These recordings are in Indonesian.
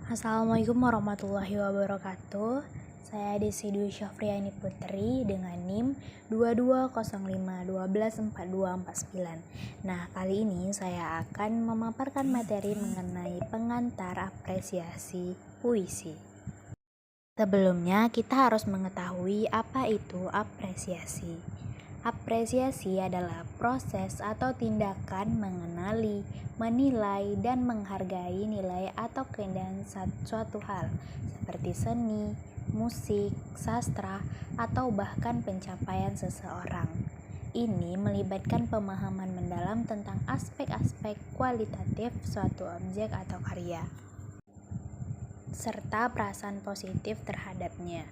Assalamualaikum warahmatullahi wabarakatuh. Saya Desi Dwi Syafriani Putri dengan NIM 2205124249. Nah, kali ini saya akan memaparkan materi mengenai pengantar apresiasi puisi. Sebelumnya, kita harus mengetahui apa itu apresiasi. Apresiasi adalah proses atau tindakan mengenali, menilai, dan menghargai nilai atau keindahan suatu hal, seperti seni, musik, sastra, atau bahkan pencapaian seseorang. Ini melibatkan pemahaman mendalam tentang aspek-aspek kualitatif suatu objek atau karya, serta perasaan positif terhadapnya.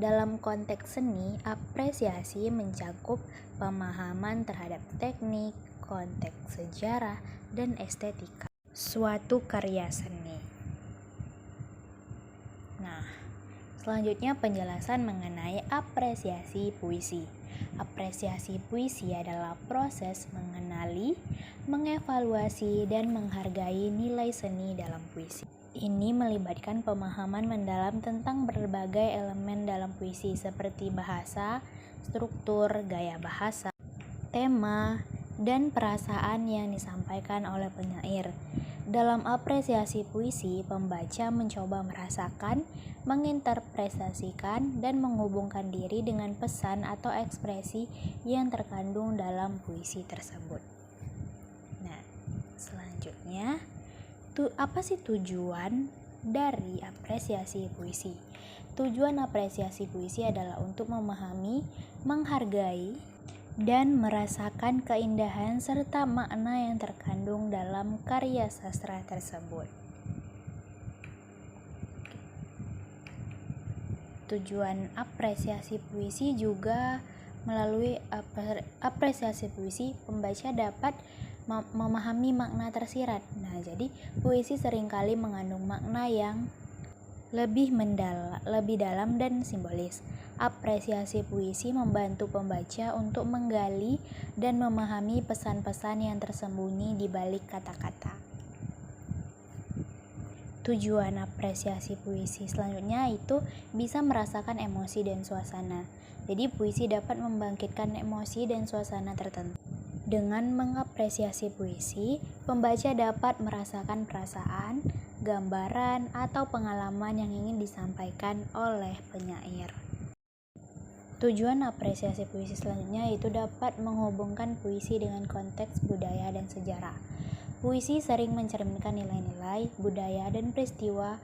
Dalam konteks seni, apresiasi mencakup pemahaman terhadap teknik, konteks sejarah, dan estetika suatu karya seni. Nah, selanjutnya penjelasan mengenai apresiasi puisi. Apresiasi puisi adalah proses mengenali, mengevaluasi, dan menghargai nilai seni dalam puisi. Ini melibatkan pemahaman mendalam tentang berbagai elemen dalam puisi seperti bahasa, struktur, gaya bahasa, tema, dan perasaan yang disampaikan oleh penyair. Dalam apresiasi puisi, pembaca mencoba merasakan, menginterpretasikan, dan menghubungkan diri dengan pesan atau ekspresi yang terkandung dalam puisi tersebut. Nah, selanjutnya, apa sih tujuan dari apresiasi puisi? Tujuan apresiasi puisi adalah untuk memahami, menghargai, dan merasakan keindahan serta makna yang terkandung dalam karya sastra tersebut. Tujuan apresiasi puisi juga melalui apresiasi puisi, pembaca dapat memahami makna tersirat. Nah, jadi puisi seringkali mengandung makna yang lebih dalam dan simbolis. Apresiasi puisi membantu pembaca untuk menggali dan memahami pesan-pesan yang tersembunyi di balik kata-kata. Tujuan apresiasi puisi selanjutnya itu bisa merasakan emosi dan suasana. Jadi puisi dapat membangkitkan emosi dan suasana tertentu. Dengan mengapresiasi puisi, pembaca dapat merasakan perasaan, gambaran, atau pengalaman yang ingin disampaikan oleh penyair. Tujuan apresiasi puisi selanjutnya itu dapat menghubungkan puisi dengan konteks budaya dan sejarah. Puisi sering mencerminkan nilai-nilai, budaya, dan peristiwa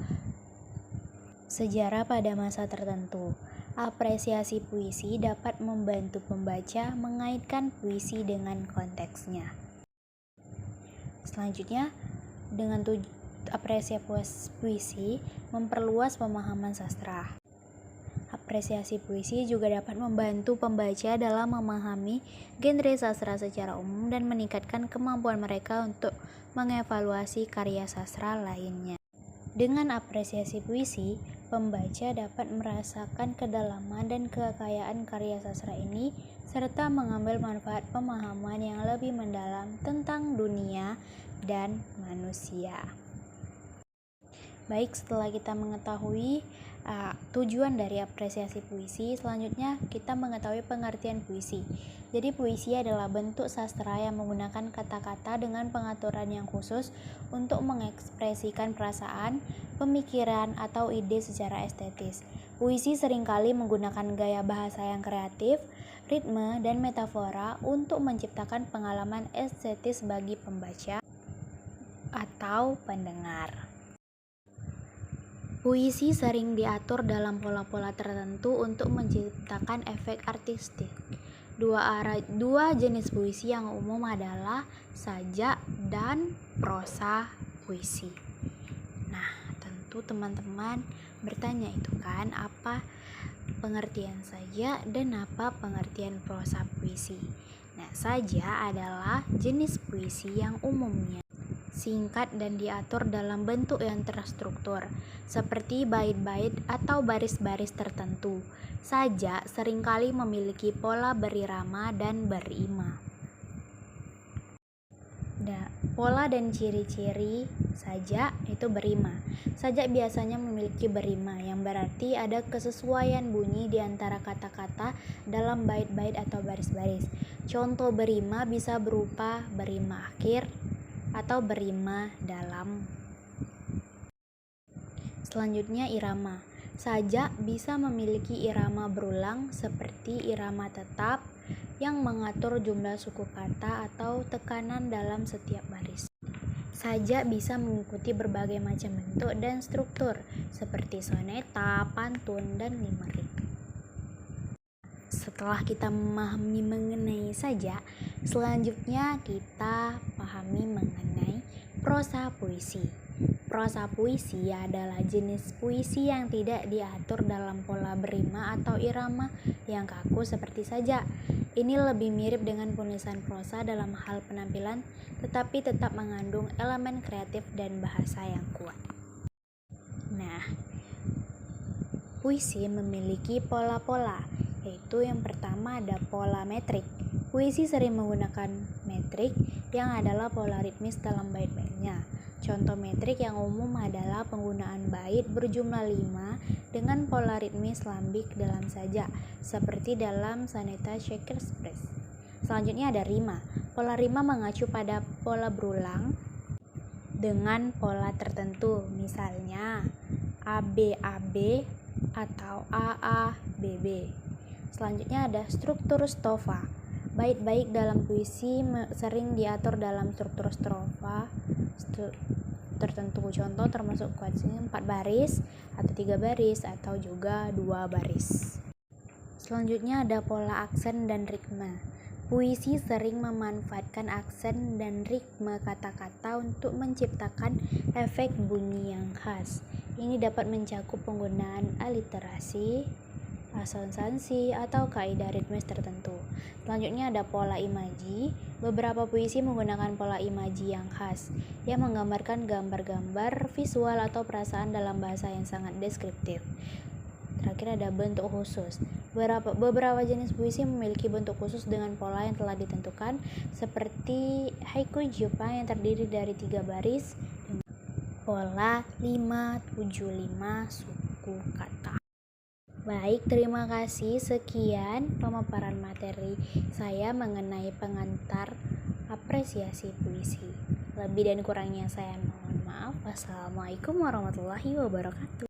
sejarah pada masa tertentu. Apresiasi puisi dapat membantu pembaca mengaitkan puisi dengan konteksnya. Selanjutnya, dengan apresiasi puisi memperluas pemahaman sastra. Apresiasi puisi juga dapat membantu pembaca dalam memahami genre sastra secara umum dan meningkatkan kemampuan mereka untuk mengevaluasi karya sastra lainnya. Dengan apresiasi puisi, pembaca dapat merasakan kedalaman dan kekayaan karya sastra ini serta mengambil manfaat pemahaman yang lebih mendalam tentang dunia dan manusia. Baik, setelah kita mengetahui tujuan dari apresiasi puisi, selanjutnya kita mengetahui pengertian puisi. Jadi puisi adalah bentuk sastra yang menggunakan kata-kata dengan pengaturan yang khusus untuk mengekspresikan perasaan, pemikiran, atau ide secara estetis. Puisi seringkali menggunakan gaya bahasa yang kreatif, ritme, dan metafora untuk menciptakan pengalaman estetis bagi pembaca atau pendengar. Puisi sering diatur dalam pola-pola tertentu untuk menciptakan efek artistik. Dua jenis puisi yang umum adalah sajak dan prosa puisi. Nah, tentu teman-teman bertanya itu kan, apa pengertian sajak dan apa pengertian prosa puisi? Nah, sajak adalah jenis puisi yang umumnya singkat dan diatur dalam bentuk yang terstruktur, seperti bait-bait atau baris-baris tertentu. Sajak seringkali memiliki pola berirama dan berima. Pola dan ciri-ciri sajak itu berima. Sajak biasanya memiliki berima, yang berarti ada kesesuaian bunyi di antara kata-kata dalam bait-bait atau baris-baris. Contoh berima bisa berupa berima akhir atau berima dalam. Selanjutnya irama. Sajak bisa memiliki irama berulang seperti irama tetap yang mengatur jumlah suku kata atau tekanan dalam setiap baris. Sajak bisa mengikuti berbagai macam bentuk dan struktur seperti soneta, pantun, dan limerik. Setelah kita memahami mengenai sajak, selanjutnya kita pahami mengenai prosa puisi. Prosa puisi adalah jenis puisi yang tidak diatur dalam pola berima atau irama yang kaku seperti sajak. Ini lebih mirip dengan penulisan prosa dalam hal penampilan, tetapi tetap mengandung elemen kreatif dan bahasa yang kuat. Nah, puisi memiliki pola-pola, yaitu yang pertama ada pola metrik. Puisi sering menggunakan metrik yang adalah pola ritmis dalam bait-baitnya. Contoh metrik yang umum adalah penggunaan bait berjumlah 5 dengan pola ritmis lambik dalam sajak, seperti dalam soneta Shakespeare. Selanjutnya ada rima. Pola rima mengacu pada pola berulang dengan pola tertentu, misalnya ABAB atau AABB. Selanjutnya ada struktur strofa. Bait-bait dalam puisi sering diatur dalam struktur strofa tertentu. Contoh termasuk kuasinya 4 baris atau 3 baris atau juga 2 baris. Selanjutnya ada pola aksen dan ritme. Puisi sering memanfaatkan aksen dan ritme kata-kata untuk menciptakan efek bunyi yang khas. Ini dapat mencakup penggunaan aliterasi, asonansi, atau kaidah ritmis tertentu. Selanjutnya ada pola imaji. Beberapa puisi menggunakan pola imaji yang khas, yang menggambarkan gambar-gambar visual atau perasaan dalam bahasa yang sangat deskriptif. Terakhir ada bentuk khusus. Beberapa jenis puisi memiliki bentuk khusus dengan pola yang telah ditentukan, seperti haiku Jepang yang terdiri dari 3 baris dengan pola 5-7-5 suku kata. Baik, terima kasih. Sekian pemaparan materi saya mengenai pengantar apresiasi puisi. Lebih dan kurangnya saya mohon maaf. Wassalamualaikum warahmatullahi wabarakatuh.